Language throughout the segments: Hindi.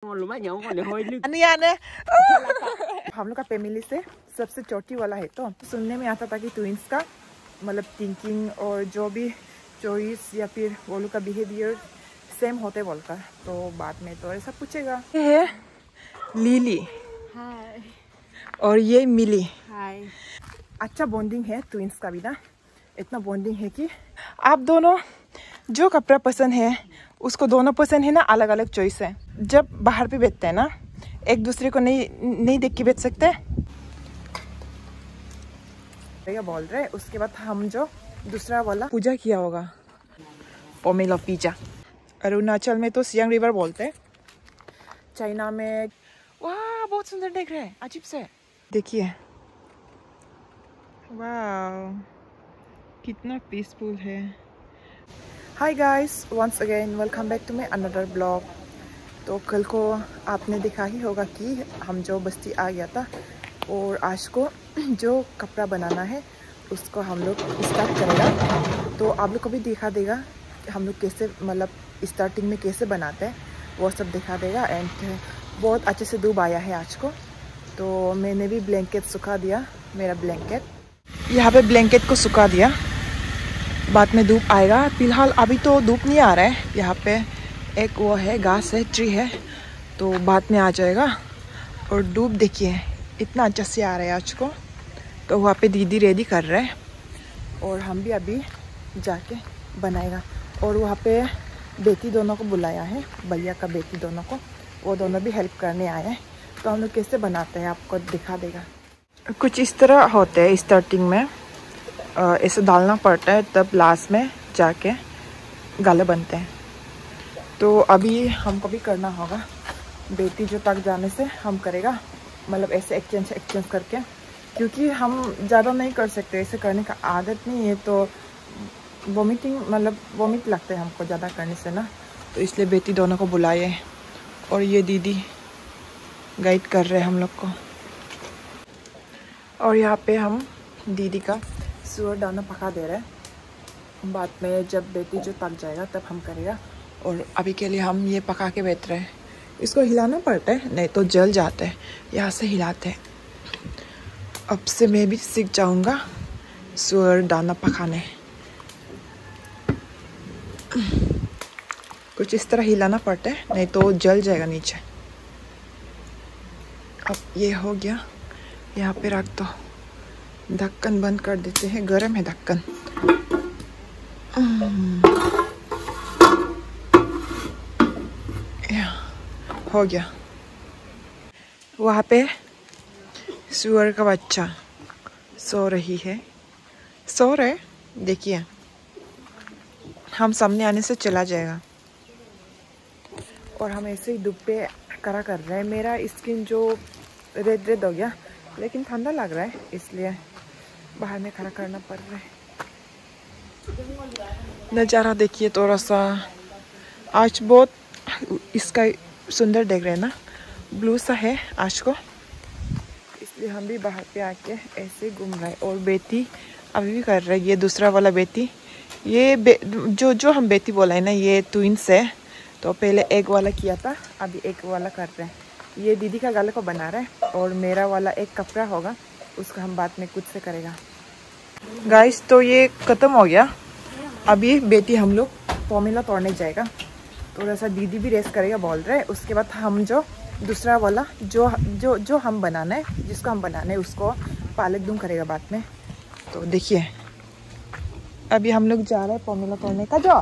हम लोग का फैमिली से सबसे छोटी वाला है, तो सुनने में आता था कि ट्विंस का मतलब थिंकिंग और जो भी चॉइस या फिर वो लोग का बिहेवियर सेम होते बोलकर, तो बाद में तो ऐसा पूछेगा। ये है लिली। हाय। और ये मिली। हाय। अच्छा बॉन्डिंग है ट्विंस का भी ना, इतना बॉन्डिंग है कि आप दोनों जो कपड़ा पसंद है उसको दोनों पसंद है ना, अलग अलग चॉइस है। जब बाहर पे बैठते हैं ना, एक दूसरे को नहीं देख के बैठ सकते बोल रहे। उसके बाद हम जो दूसरा वाला पूजा किया होगा, पोमेलो पिज्जा। अरुणाचल में तो सियांग रिवर बोलते हैं, चाइना में। वाह बहुत सुंदर देख रहे हैं, अजीब से। देखिए वाह कितना पीसफुल है। Hi guys, once again welcome back to my another blog. तो कल को आपने देखा ही होगा कि हम जो बस्ती आ गया था, और आज को जो कपड़ा बनाना है उसको हम लोग स्टार्ट करेगा। तो आप लोग को भी दिखा देगा कि हम लोग कैसे मतलब स्टार्टिंग में कैसे बनाते हैं, वो सब दिखा देगा। एंड बहुत अच्छे से धूप आया है आज को, तो मैंने भी ब्लैंकेट सुखा दिया, मेरा ब्लैंकेट यहाँ पे ब्लैंकेट को सुखा दिया। बाद में धूप आएगा, फिलहाल अभी तो धूप नहीं आ रहा है। यहाँ पे एक वो है घास है, ट्री है, तो बाद में आ जाएगा। और धूप देखिए इतना अच्छा से आ रहा है आज को। तो वहाँ पे दीदी रेडी कर रहे हैं और हम भी अभी जाके बनाएगा। और वहाँ पे बेटी दोनों को बुलाया है, भैया का बेटी दोनों को, वो दोनों भी हेल्प करने आए हैं। तो हम लोग कैसे बनाते हैं आपको दिखा देगा। कुछ इस तरह होते हैं, स्टार्टिंग में ऐसे डालना पड़ता है, तब लास्ट में जाके गाले बनते हैं। तो अभी हमको भी करना होगा, बेटी जो तक जाने से हम करेगा, मतलब ऐसे एक्सचेंज करके, क्योंकि हम ज़्यादा नहीं कर सकते, ऐसे करने का आदत नहीं है। तो वोमिट लगता है हमको ज़्यादा करने से ना, तो इसलिए बेटी दोनों को बुलाए। और ये दीदी गाइड कर रहे हैं हम लोग को। और यहाँ पे हम दीदी का सुअर दाना पका दे रहे हैं, बाद में जब बेटी जो पक जाएगा तब हम करेगा। और अभी के लिए हम ये पका के बैठ रहे हैं। इसको हिलाना पड़ता है, नहीं तो जल जाते हैं। यहाँ से हिलाते हैं। अब से मैं भी सीख जाऊँगा सुअर दाना पकाने। कुछ इस तरह हिलाना पड़ता है, नहीं तो जल जाएगा नीचे। अब ये हो गया, यहाँ पे रख दो, ढक्कन बंद कर देते हैं, गर्म है ढक्कन। हो गया। वहाँ पे सुअर का बच्चा सो रही है, सो रहे, देखिए हम सामने आने से चला जाएगा। और हम ऐसे ही धूप पे खड़ा कर रहे हैं। मेरा स्किन जो रेड हो गया, लेकिन ठंडा लग रहा है इसलिए बाहर में खड़ा करना पड़ रहा है। नज़ारा देखिए थोड़ा सा, आज बहुत इसका सुंदर देख रहे हैं ना, ब्लू सा है आज को, इसलिए हम भी बाहर पे आके ऐसे घूम रहे हैं। और बेटी अभी भी कर रहे हैं, ये दूसरा वाला बेटी, ये जो हम बेटी बोला है ना, ये ट्विंस है। तो पहले एक वाला किया था, अभी एक वाला कर रहे हैं। ये दीदी का गले को बना रहा है, और मेरा वाला एक कपड़ा होगा, उसका हम बाद में खुद से करेगा। गाइस तो ये ख़त्म हो गया। अभी बेटी हम लोग पोमेलो तोड़ने जाएगा, थोड़ा सा दीदी भी रेस्ट करेगा बोल रहे हैं। उसके बाद हम जो दूसरा वाला जो हम बनाना है, जिसको हम बनाना है, उसको पालक दूं करेगा बाद में। तो देखिए अभी हम लोग जा रहे हैं पोमेलो तोड़ने का। जो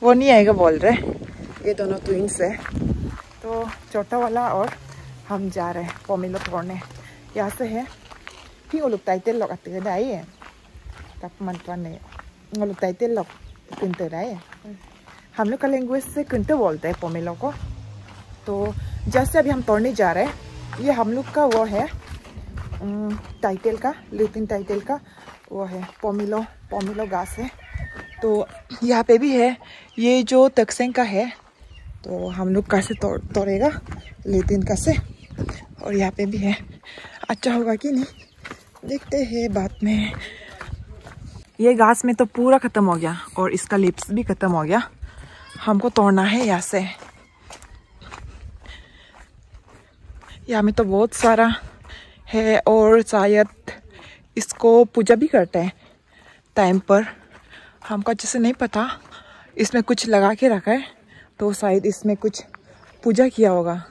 वो नहीं आएगा बोल रहे, ये दोनों ट्विंस है। तो छोटा वाला और हम जा रहे हैं पोमेलो तोड़ने। यहाँ से हैพี่อุลุกไตเต้นหลอกอัดเตือได้กับมันตอนนี้อุลุกไตเต้นหลอกกุนเตอได้हम लोग का लैंग्वेज से कुंते बोलते हैं पोमेलो को। तो जैसे अभी हम तोड़ने जा रहे हैं, ये हम लोग का वो है टाइटल का, लेकिन टाइटल का वो है पोमेलो घास है। तो यहाँ पे भी है, ये जो तकसेंग का है, तो हम लोग कैसे तोड़ेगा लेकिन कैसे। और यहाँ पे भी है, अच्छा होगा कि नहीं देखते हैं बाद में। ये घास में तो पूरा ख़त्म हो गया, और इसका लिप्स भी ख़त्म हो गया। हमको तोड़ना है यहाँ से, यहाँ में तो बहुत सारा है और शायद इसको पूजा भी करते हैं टाइम पर। हमको अच्छे से नहीं पता। इसमें कुछ लगा के रखा है तो शायद इसमें कुछ पूजा किया होगा,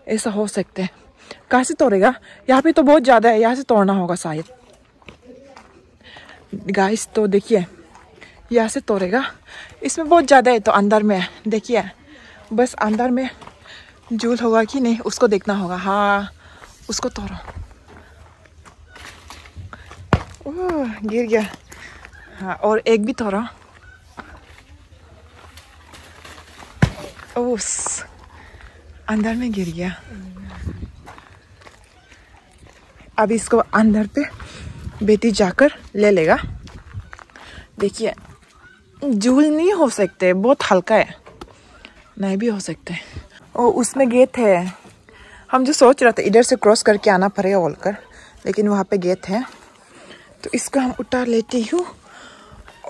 ऐसा हो सकता है। कहाँ से तोड़ेगा? यहाँ पे तो बहुत ज़्यादा है, यहाँ से तोड़ना होगा शायद। गाइस तो देखिए, यहाँ से तोड़ेगा। इसमें बहुत ज़्यादा है तो अंदर में देखिए, बस अंदर में झूल होगा कि नहीं उसको देखना होगा। हाँ, उसको तोड़ो। ओह, गिर गया। हाँ, और एक भी तोड़ो। ओह, अंदर में गिर गया। अब इसको अंदर पे बेटी जाकर ले लेगा। देखिए, झूल नहीं हो सकते, बहुत हल्का है, नहीं भी हो सकते। और उसमें गेट है। हम जो सोच रहे थे इधर से क्रॉस करके आना पड़ेगा बोलकर, लेकिन वहाँ पे गेट है तो इसको हम उतार लेती हूँ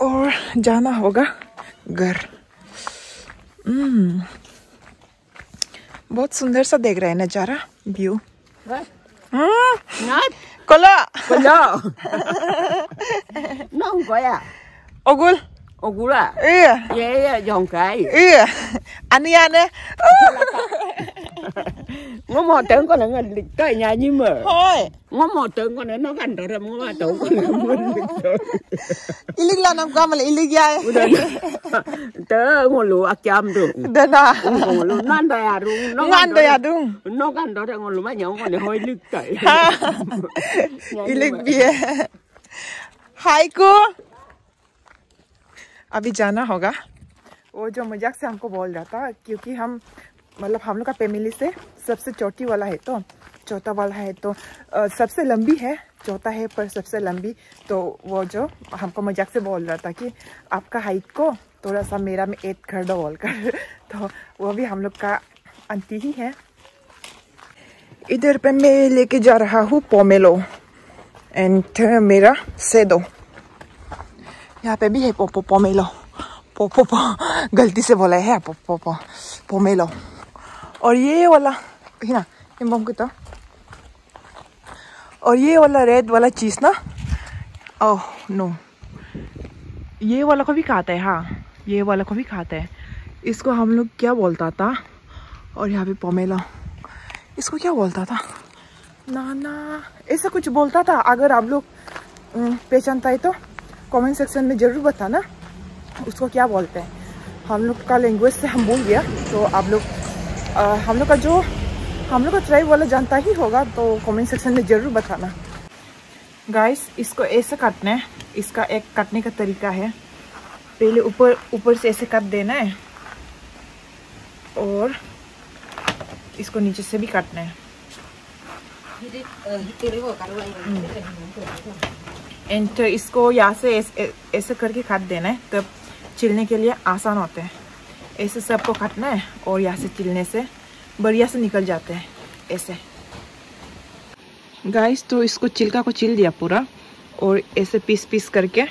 और जाना होगा घर। बहुत सुंदर सा देख रहा है नज़ारा, view. Kola. Kola. Nó không có à? Ogul. Ogul à? Iya. Iya, dòng cái. Iya. Ani ane. Ngó mò tưởng con là lịch tới nhà như mờ. Thôi. Ngó mò tưởng con nó gần đó rồi ngó mò tưởng con là mình lịch tới. Ilig lang nam kamal ilig yai. Tớ ngồi lúa ăn chăm được. Dana. Ngồi lúa nan đây à đúng. Ngan đây à đúng. Nó gần đó rồi ngồi lúa mấy nhậu con hơi lịch tới. इलिग भी है। हाय को अभी जाना होगा। वो जो मजाक से हमको बोल रहा था, क्योंकि हम मतलब हम लोग का फैमिली से सबसे छोटी वाला है तो चौथा वाला है तो सबसे लंबी है, चौथा है पर सबसे लंबी। तो वो जो हमको मजाक से बोल रहा था कि आपका हाइट को थोड़ा सा मेरा में ऐड कर दो बोलकर। तो वो भी हम लोग का आंटी ही है। इधर पे मैं लेके जा रहा हूँ पोमेलो एंड मेरा सेदो। यहाँ पे भी है पोमेलो। पोपो गलती से बोला है पोमेलो। और ये वाला है ना, तो और ये वाला रेड वाला चीज ना, ओह नो, ये वाला को भी खाता है। हाँ, ये वाला को भी खाता है। इसको हम लोग क्या बोलता था? और यहाँ पे पोमेलो, इसको क्या बोलता था? नाना ऐसा कुछ बोलता था। अगर आप लोग पहचानता है तो कमेंट सेक्शन में ज़रूर बताना उसको क्या बोलते हैं। हम लोग का लैंग्वेज से हम भूल गया, तो आप लोग हम लोग का ट्राइब वाला जानता ही होगा तो कमेंट सेक्शन में ज़रूर बताना। गाइस, इसको ऐसे काटना है। इसका एक काटने का तरीका है, पहले ऊपर से ऐसे काट देना है और इसको नीचे से भी काटना है। एंड इसको यहाँ से ऐसे करके काट देना है, तब छिलने के लिए आसान होता है। ऐसे सबको काटना है और यहाँ से छिलने से बढ़िया से निकल जाते हैं ऐसे। गाइस, तो इसको छिलका को छिल दिया पूरा और ऐसे पीस करके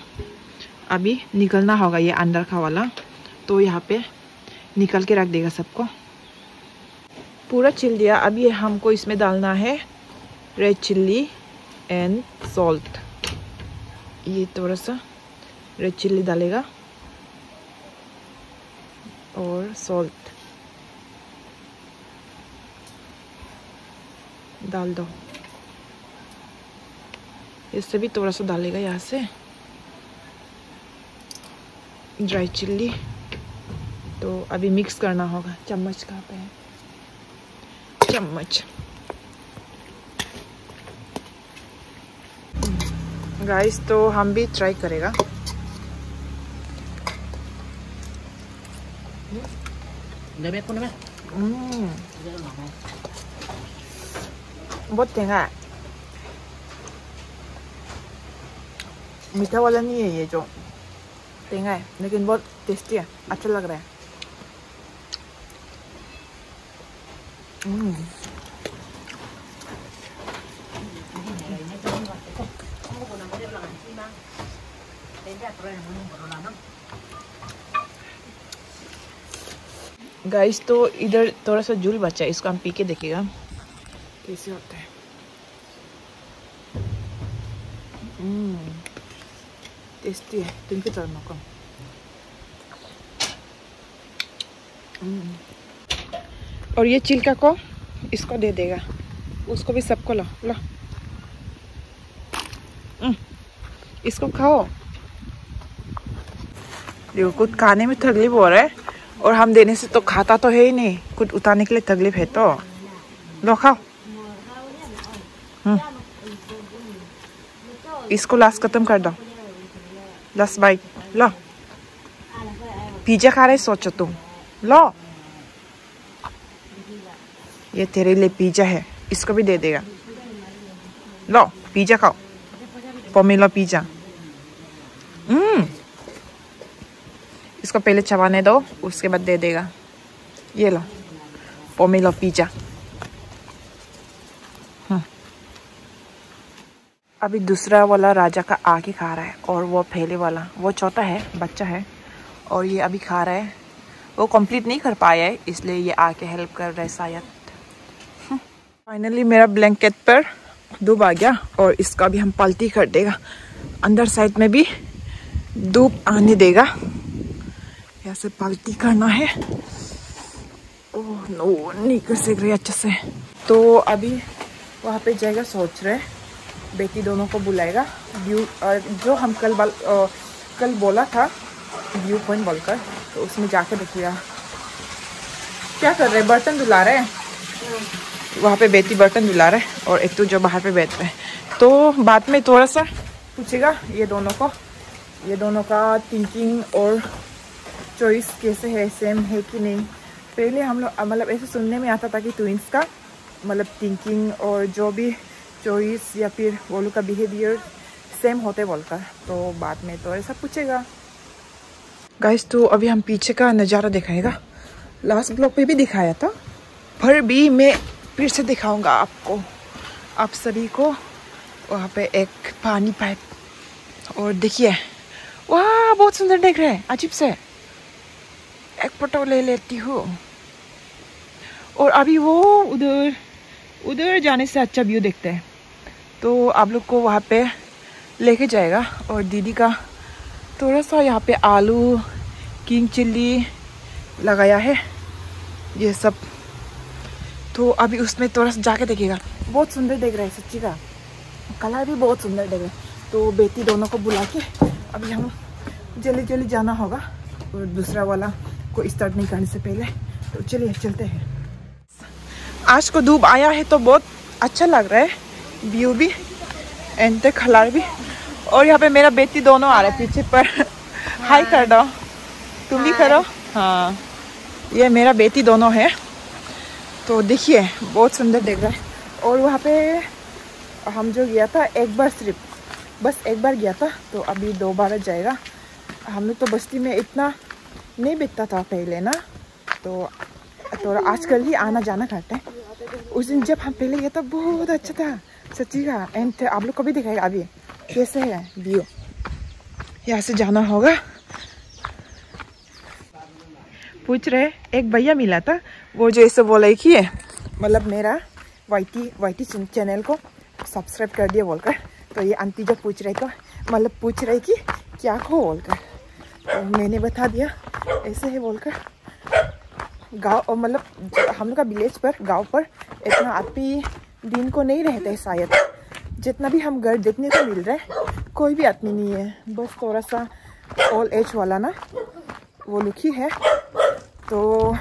अभी निकलना होगा ये अंदर का वाला। तो यहाँ पे निकल के रख देगा सबको। पूरा छिल दिया। अभी हमको इसमें डालना है रेड चिल्ली एंड सॉल्ट। ये थोड़ा सा रेड चिल्ली डालेगा और सॉल्ट डाल दो। इससे भी थोड़ा सा डालेगा यहाँ से ड्राई चिल्ली। तो अभी मिक्स करना होगा। चम्मच कहाँ पे है? चम्मच। गाइस, तो हम भी ट्राई करेगा। बहुत तेंगा है, मीठा वाला नहीं है ये जो तेंगा है, लेकिन बहुत टेस्टी है, अच्छा लग रहा है। गाइस, तो इधर थोड़ा सा झूल बचा है, इसको हम पी के देखेगा। कैसे होता है। टेस्टी है। तुम भी करना कम। और ये चिल्का को इसको दे देगा, उसको भी सबको लो लो। इसको खाओ। देखो कुछ खाने में तकलीफ हो रहा है और हम देने से तो खाता तो है ही नहीं, कुछ उतारने के लिए तकलीफ है तो लो खाओ। इसको लास्ट खत्म कर दो, लास्ट बाइट लो। पिज्जा खा रहे सोचो तुम, लो ये तेरे लिए पिज्जा है, इसको भी दे देगा। लो पिज्जा खाओ, पोमेलो पिज्जा। इसको पहले चबाने दो, उसके बाद दे देगा। ये लो पोमेलो पिज्जा। अभी दूसरा वाला राजा का आके खा रहा है और वो पहले वाला वो छोटा है, बच्चा है, और ये अभी खा रहा है। वो कंप्लीट नहीं कर पाया है इसलिए ये आके हेल्प कर रहा है शायद। फाइनली मेरा ब्लैंकेट पर धूप आ गया और इसका भी हम पलटी कर देगा। अंदर साइड में भी धूप आने देगा, यहाँ से पलटी करना है। ओह नो, नहीं कर सक रहे अच्छे से। तो अभी वहाँ पे जाएगा, सोच रहे बेटी दोनों को बुलाएगा। व्यू जो हम कल बोला था व्यू पॉइंट बोलकर, तो उसमें जाके देखिएगा। क्या कर रहे, बर्तन धुला रहे हैं वहाँ पे, बेटी बर्तन धुला रहे और एक तो जो बाहर पे बैठ रहे हैं। तो बाद में थोड़ा सा पूछेगा ये दोनों का थिंकिंग और चॉइस कैसे है, सेम है कि नहीं। पहले हम लोग मतलब ऐसे सुनने में आता था कि ट्विंस का मतलब थिंकिंग और जो भी चॉइस या फिर वो लोग का बिहेवियर सेम होते बोलकर, तो बाद में तो ऐसा पूछेगा। गाइस तो अभी हम पीछे का नज़ारा दिखाएगा। लास्ट ब्लॉग पे भी दिखाया था, पर भी मैं फिर से दिखाऊंगा आपको, आप सभी को। वहाँ पे एक पानी पाइप और देखिए, वाह बहुत सुंदर दिख रहा है, अजीब से। एक फोटो ले लेती हूँ। और अभी वो उधर जाने से अच्छा व्यू देखते हैं, तो आप लोग को वहाँ पे लेके जाएगा। और दीदी का थोड़ा सा यहाँ पे आलू किंग चिल्ली लगाया है ये सब, तो अभी उसमें थोड़ा सा जाके देखिएगा। बहुत सुंदर दिख रहा है सच्ची का, कलर भी बहुत सुंदर दिख रहा है। तो बेटी दोनों को बुला के अभी हम जल्दी जाना होगा, और दूसरा वाला को स्टार्ट नहीं करने से पहले। तो चलिए चलते हैं। आज को धूप आया है तो बहुत अच्छा लग रहा है, व्यू भी एंड कलर भी। और यहाँ पे मेरा बेटी दोनों आ रहे पीछे पर। हाय कर दो, तुम भी करो। हाँ ये मेरा बेटी दोनों है। तो देखिए बहुत सुंदर दिख रहा है। और वहाँ पे हम जो गया था एक बार, सिर्फ बस एक बार गया था, तो अभी 2 बार जाएगा। हम लोग तो बस्ती में इतना नहीं बिकता था पहले ना, तो थोड़ा आजकल ही आना जाना करते हैं। उस दिन जब हम पहले गए तो बहुत अच्छा था सच्ची का। एंड आप लोग को भी दिखाएगा अभी कैसे है व्यू। यहाँ से जाना होगा। पूछ रहे एक भैया मिला था, वो जो ऐसे बोला कि मतलब मेरा वाईटी चैनल को सब्सक्राइब कर दिया बोलकर। तो ये आंटी जब पूछ रहे तो मतलब पूछ रहे कि क्या हो बोलकर, तो मैंने बता दिया ऐसे है बोलकर। गाँव मतलब हम लोग का विलेज पर, गांव पर इतना आदमी दिन को नहीं रहते है शायद। जितना भी हम घर देखने को मिल रहा है कोई भी आदमी नहीं है, बस थोड़ा सा ओल्ड एज वाला ना वो लोग ही है। तो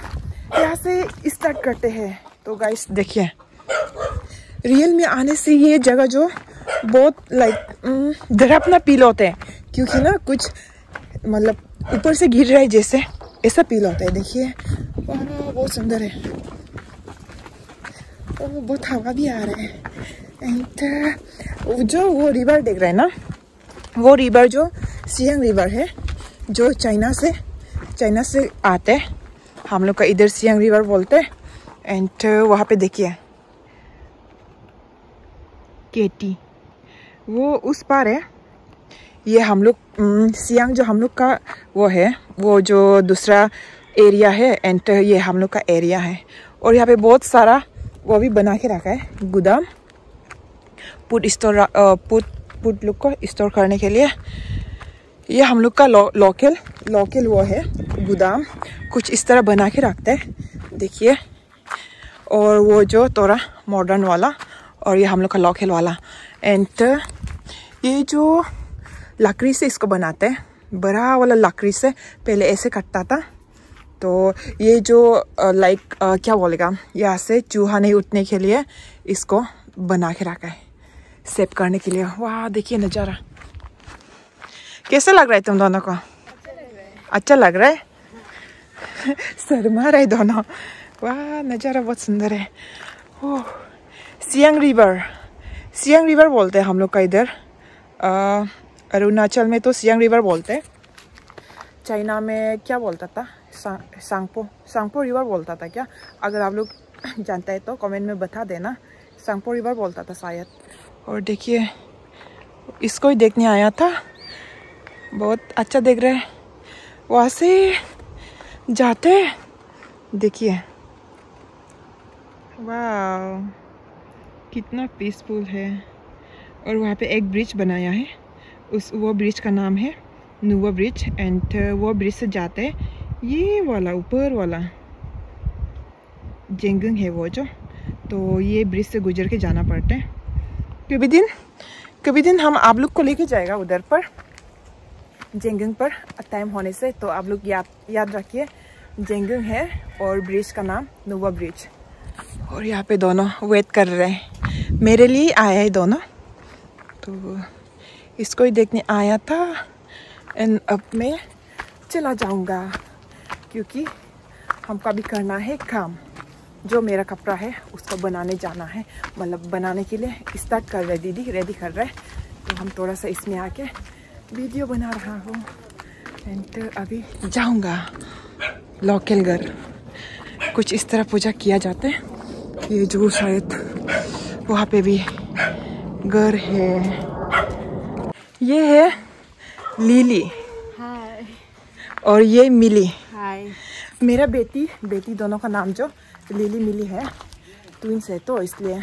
यहाँ से स्टार्ट करते हैं। तो गाइस देखिए, रियल में आने से ये जगह जो बहुत लाइक डरावना फील होते हैं, क्योंकि ना कुछ मतलब ऊपर से गिर रहा है जैसे, ऐसा फील होता है। देखिए बहुत सुंदर है, बहुत हवा भी आ रहा है। एंड जो वो रिवर देख रहे हैं ना, वो रिवर जो सियांग रिवर है, जो चाइना से आते हैं। हम लोग का इधर सियांग रिवर बोलते हैं। एंड वहाँ पे देखिए केटी, वो उस पार है। ये हम लोग सियांग जो हम लोग का वो है, वो जो दूसरा एरिया है। एंड ये हम लोग का एरिया है। और यहाँ पे बहुत सारा वो भी बना के रखा है, गोदाम पुट लोग को स्टोर करने के लिए। ये हम लोग का लोकल वो है गोदाम, कुछ इस तरह बना के रखते हैं, देखिए। और वो जो थोड़ा मॉडर्न वाला, और ये हम लोग का लोकल वाला। एंड ये जो लकड़ी से इसको बनाते हैं, बड़ा वाला लकड़ी से पहले ऐसे कटता था। तो ये जो लाइक क्या बोलेगा, यहाँ से चूहा नहीं उठने के लिए इसको बना के रखा है, सेव करने के लिए। वाह देखिए नज़ारा, कैसा लग रहा है तुम दोनों को? अच्छा लग रहा है? शर्मा रहे दोनों। वाह नज़ारा बहुत सुंदर है। ओह, सियांग रिवर बोलते हैं हम लोग का इधर। अरुणाचल में तो सियांग रिवर बोलते हैं। चाइना में क्या बोलता था? सांगपो रिवर बोलता था क्या? अगर आप लोग जानते हैं तो कमेंट में बता देना। सांगपो रिवर बोलता था शायद। और देखिए, इसको ही देखने आया था, बहुत अच्छा देख रहे हैं। वहाँ से जाते देखिए, वाह कितना पीसफुल है। और वहाँ पे एक ब्रिज बनाया है, वो ब्रिज का नाम है नुवा ब्रिज। एंड वो ब्रिज से जाते हैं, ये वाला ऊपर वाला जेंगंग है वो जो, तो ये ब्रिज से गुजर के जाना पड़ता है। कभी दिन हम आप लोग को लेके जाएगा उधर पर, जेंगंग पर टाइम होने से। तो आप लोग याद रखिए, जेंगंग है और ब्रिज का नाम नुवा ब्रिज। और यहाँ पे दोनों वेट कर रहे हैं, मेरे लिए आया है दोनों, तो इसको ही देखने आया था। एंड अब मैं चला जाऊंगा, क्योंकि हमका भी करना है काम। जो मेरा कपड़ा है उसको बनाने जाना है, मतलब बनाने के लिए स्टार्ट कर रहे, दीदी रेडी कर रहे। तो हम थोड़ा सा इसमें आके वीडियो बना रहा हूँ। एंड अभी जाऊंगा लोकल घर। कुछ इस तरह पूजा किया जाता है। ये जो शायद वहाँ पे भी घर है। ये है लिली, हाय। और ये मिली, हाय। मेरा बेटी दोनों का नाम जो लिली मिली है, ट्विंस है, तो इसलिए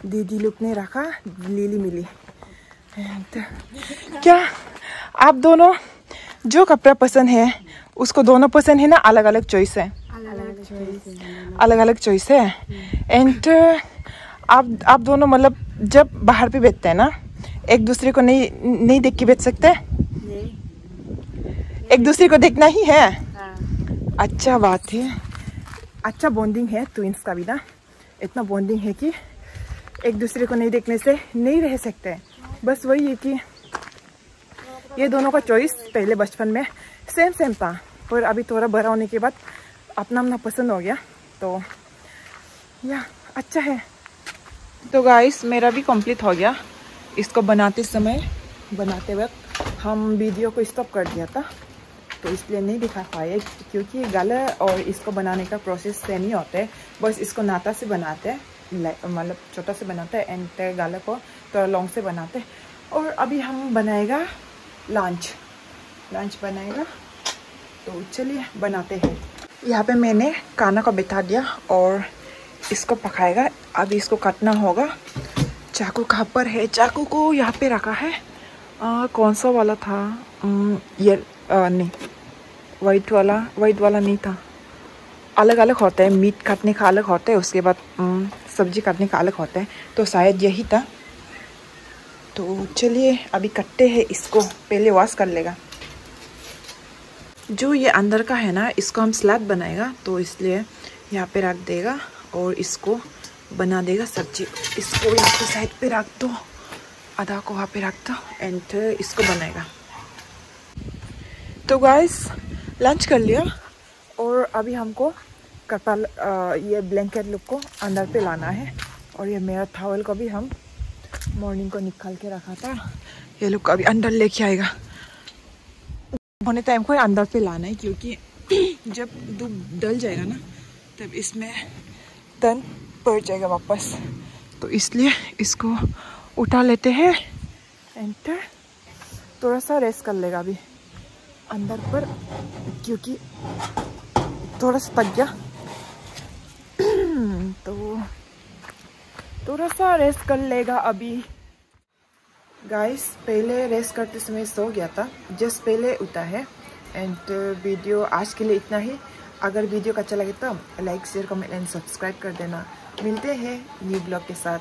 दीदी लोग ने रखा लिली मिली। क्या आप दोनों जो कपड़ा पसंद है उसको दोनों पसंद है ना? अलग अलग चॉइस है, अलग अलग चॉइस है। एंड आप दोनों मतलब जब बाहर पे बैठते हैं ना, एक दूसरे को नहीं देख के बैठ सकते? एक दूसरे को देखना ही है। अच्छा बात है, अच्छा बॉन्डिंग है ट्विंस का भी ना। इतना बॉन्डिंग है कि एक दूसरे को नहीं देखने से नहीं रह सकते। बस वही है कि ये दोनों का चॉइस पहले बचपन में सेम था, पर अभी थोड़ा बड़ा होने के बाद अपना पसंद हो गया। तो या अच्छा है। तो गाइस मेरा भी कंप्लीट हो गया। इसको बनाते वक्त हम वीडियो को स्टॉप कर दिया था, तो इसलिए नहीं दिखा पाए, क्योंकि गला और इसको बनाने का प्रोसेस सेम ही होता है। बस इसको नाता से बनाते हैं, मतलब छोटा से बनाते हैं, एंड गला को थोड़ा लॉन्ग से बनाते हैं। और अभी हम बनाएगा लंच बनाएगा, तो चलिए बनाते हैं। यहाँ पे मैंने खाना को बिठा दिया और इसको पकाएगा। अभी इसको काटना होगा। चाकू कहाँ पर है? चाकू को यहाँ पे रखा है। कौन सा वाला था? ये नहीं, वाइट वाला नहीं था। अलग अलग होता है, मीट काटने का अलग होता है, उसके बाद सब्जी काटने का अलग होता है, तो शायद यही था। तो चलिए अभी कटते हैं इसको, पहले वॉश कर लेगा। जो ये अंदर का है ना, इसको हम सलाद बनाएगा, तो इसलिए यहाँ पे रख देगा और इसको बना देगा सब्जी। इसको यहाँ पे साइड पे रख दो, आधा को वहाँ पे रख दो, एंड इसको बनाएगा। तो गाइस लंच कर लिया और अभी हमको कपड़ा ये ब्लैंकेट लुक को अंदर पे लाना है। और ये मेरा टॉवल को भी हम मॉर्निंग को निकाल के रखा था, ये लुक अभी अंदर लेके आएगा। होने टाइम को अंदर पे लाना है, क्योंकि जब धूप डल जाएगा ना तब इसमें तन पड़ जाएगा वापस, तो इसलिए इसको उठा लेते हैं एंड थोड़ा सा रेस्ट कर लेगा अभी अंदर पर, क्योंकि थोड़ा सा थक गया। तो थोड़ा सा रेस्ट कर लेगा अभी। गाइस पहले रेस्ट करते समय सो गया था, जस्ट पहले उठा है। एंड वीडियो आज के लिए इतना ही। अगर वीडियो अच्छा लगे तो like share comment and subscribe कर देना। मिलते हैं न्यू ब्लॉग के साथ।